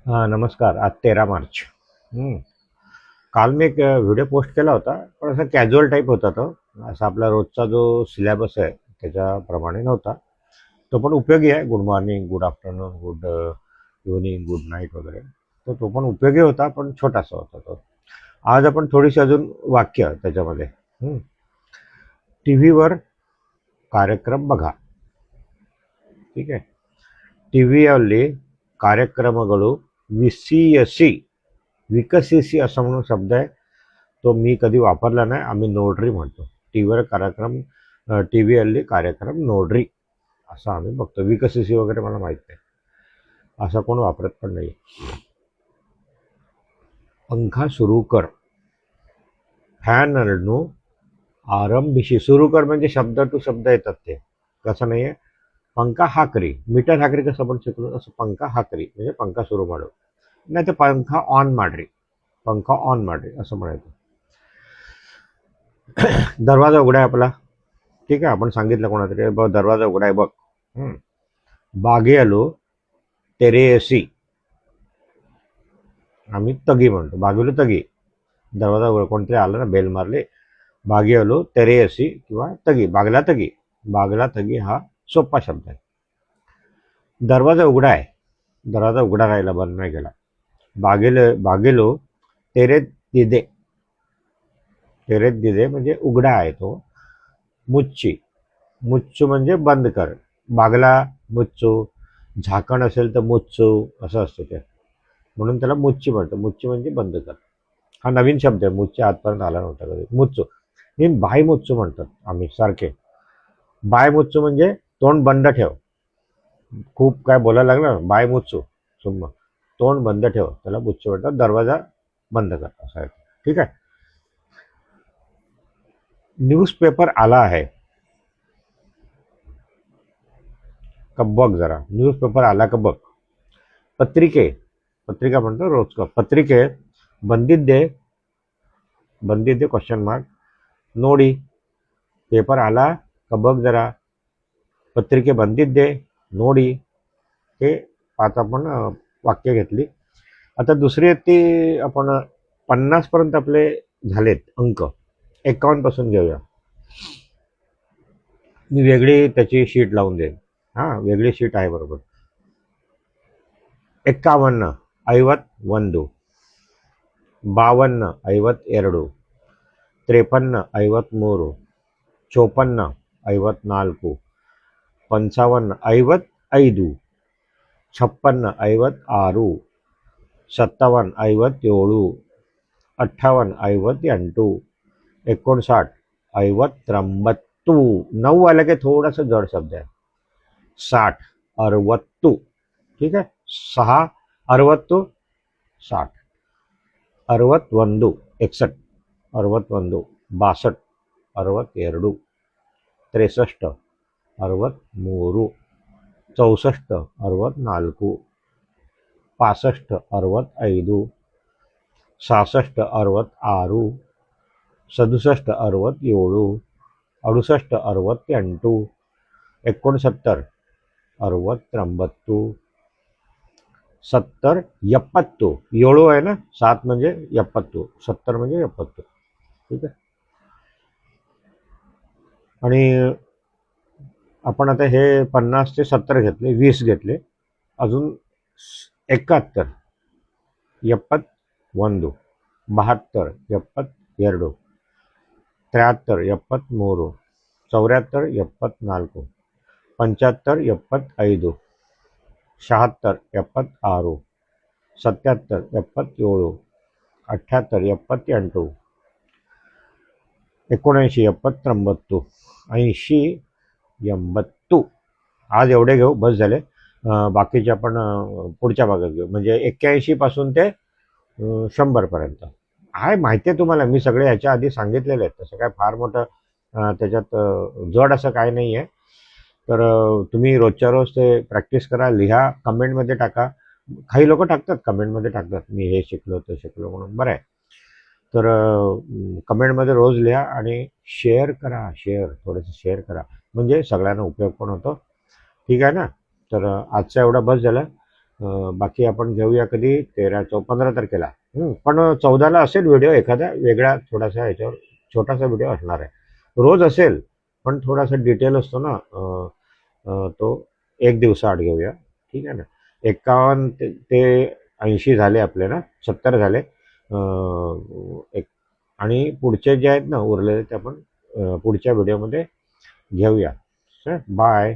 हां, नमस्कार. आज 13 मार्च. हं. काल मी एक व्हिडिओ पोस्ट केला होता, पण असा कॅज्युअल टाइप होता तो. असा आपला रोजचा जो सिलेबस आहे, त्याच्याप्रमाणे नव्हता. तो पण उपयोगी आहे. Good morning, good afternoon, good evening, good night वगैरे. तर तो पण उपयोगी होता, पण छोटासा होता तो. आज आपण थोडीशी अजून वाक्य त्याच्यामध्ये. टी व्हीवर कार्यक्रम बघा. ठीक आहे. ಟಿವಿಯಲ್ಲಿ ಕಾರ್ಯಕ್ರಮಗಳು विसीयसी विकसिसी असं म्हणून शब्द आहे. तो मी कधी वापरला नाही. आम्ही नोडरी म्हणतो. टी व्हीवर कार्यक्रम, टी व्ही हल्ली कार्यक्रम नोडरी असं आम्ही बघतो. विकसिसी वगैरे मला माहीत नाही. असं कोण वापरत पण नाही. पंखा सुरू कर. फॅन अडणू आरंभिशी. सुरू कर म्हणजे शब्द टू शब्द येतात ते. कसं नाही आहे. पंखा हाकरी. मीटर हाकरी कसं आपण शिकलो असं पंखा हाकरी म्हणजे पंखा सुरू माडू. नाही तर पंखा ऑन माडरी. पंखा ऑन माडरी असं म्हणायचं. दरवाजा उघडा आहे आपला. ठीक आहे, आपण सांगितलं कोणातरी बघ दरवाजा उघडा आहे बघ. हं. बागे आलो तेरेसी. आम्ही तगी म्हणतो. बागेलो तगी. दरवाजा उघड कोणतरी आलं ना, बेल मारले. बागे आलो तेरेसी किंवा तगी. बागला तगी. बागला तगी हा सोपा शब्द आहे. दरवाजा उघडा आहे. दरवाजा उघडा राहिला, बंद नाही केला. बागेलो तेरे दिदे. तेरे दिदे म्हणजे उघडा आहे तो. मुच्ची. मुच्चू म्हणजे बंद कर. बागला मुच्चू. झाकण असेल तर मुच्चू असं असतं ते. म्हणून त्याला मुच्ची म्हणतो. मुच्ची म्हणजे बंद कर. हा नवीन शब्द आहे. मुच्ची आजपर्यंत आला नव्हता कधी. मुच्चू हे बाय मुच्चू म्हणतात आम्ही सारखे. बाय मुच्चू म्हणजे तोंड बंद ठेव. खूप काय बोलायला लागलं बाय मुच्चू सुम्म. तोंड बंद ठेव त्याला मुच्चू म्हणतात. दरवाजा बंद कर असं आहे. ठीक आहे. न्यूजपेपर आला आहे का बघ जरा. न्यूजपेपर आला का बघ. पत्रिके. पत्रिका म्हणतो रोज का. पत्रिके बंदिद्दे. बंदिद्दे क्वेश्चन मार्क. नोडी. पेपर आला का बघ जरा. पत्रिके बंदिद्दे. नोडी. हे 5 आपण वाक्य घेतली. आता दुसरी आहेत ती आपण 50 पर्यंत आपले झालेत अंक. 51 पासून घेऊया. मी वेगळी त्याची शीट लावून देईन. हां, वेगळी शीट आहे बरोबर. 51 51. 52 52. 53 53. 54 54. 55 55. 56 56. 57 57. 58 58. 59 59. 9 आलं की थोडंसं जड शब्द आहे. 60 60. ठीक आहे. 6 60. 60. 61 61. 61. 62 62. 63 63. 64 64. 65 65. 66 66. 67 67. 68 68. 69 69. 70 70. येळू आहे ना. 7 म्हणजे 70. 70 म्हणजे 70. ठीक आहे. आणि आपण आता हे 50 ते 70 घेतले. 20 घेतले. अजून 71 71. 72 72. 73 73. 74 74. 75 75. 76 76. 77 77. 78 78. 79 79. 80 80. आज एवढे घेऊ, बस झाले. बाकीचे आपण पुढच्या भागात घेऊ. म्हणजे 81 पासून ते 100 पर्यंत आहे. माहिती आहे तुम्हाला, मी सगळे ह्याच्या आधी सांगितलेले आहेत. तसं काय फार मोठं त्याच्यात जड असं काय नाही आहे. तर तुम्ही रोजच्या रोज ते प्रॅक्टिस करा. लिहा, कमेंटमध्ये टाका. काही लोक टाकतात, कमेंटमध्ये टाकतात मी हे शिकलो ते शिकलो म्हणून. बरं आहे. तर कमेंटमध्ये रोज लिहा आणि शेअर करा. थोडंसं शेअर करा म्हणजे सगळ्यांना उपयोग पण होतो. ठीक आहे ना. तर आजचा एवढा बस झाला. बाकी आपण घेऊया कधी 15 तारखेला. पण 14ला असेल व्हिडिओ एखादा वेगळा थोडासा याच्यावर छोटासा व्हिडिओ असणार आहे. रोज असेल पण थोडासा डिटेल असतो ना, तो एक दिवसाआड घेऊया. ठीक आहे ना. 51 ते 80 झाले आपले ना, 70 झाले. एक आणि पुढचे जे आहेत ना उरलेले ते आपण पुढच्या व्हिडिओमध्ये घेऊया. बाय.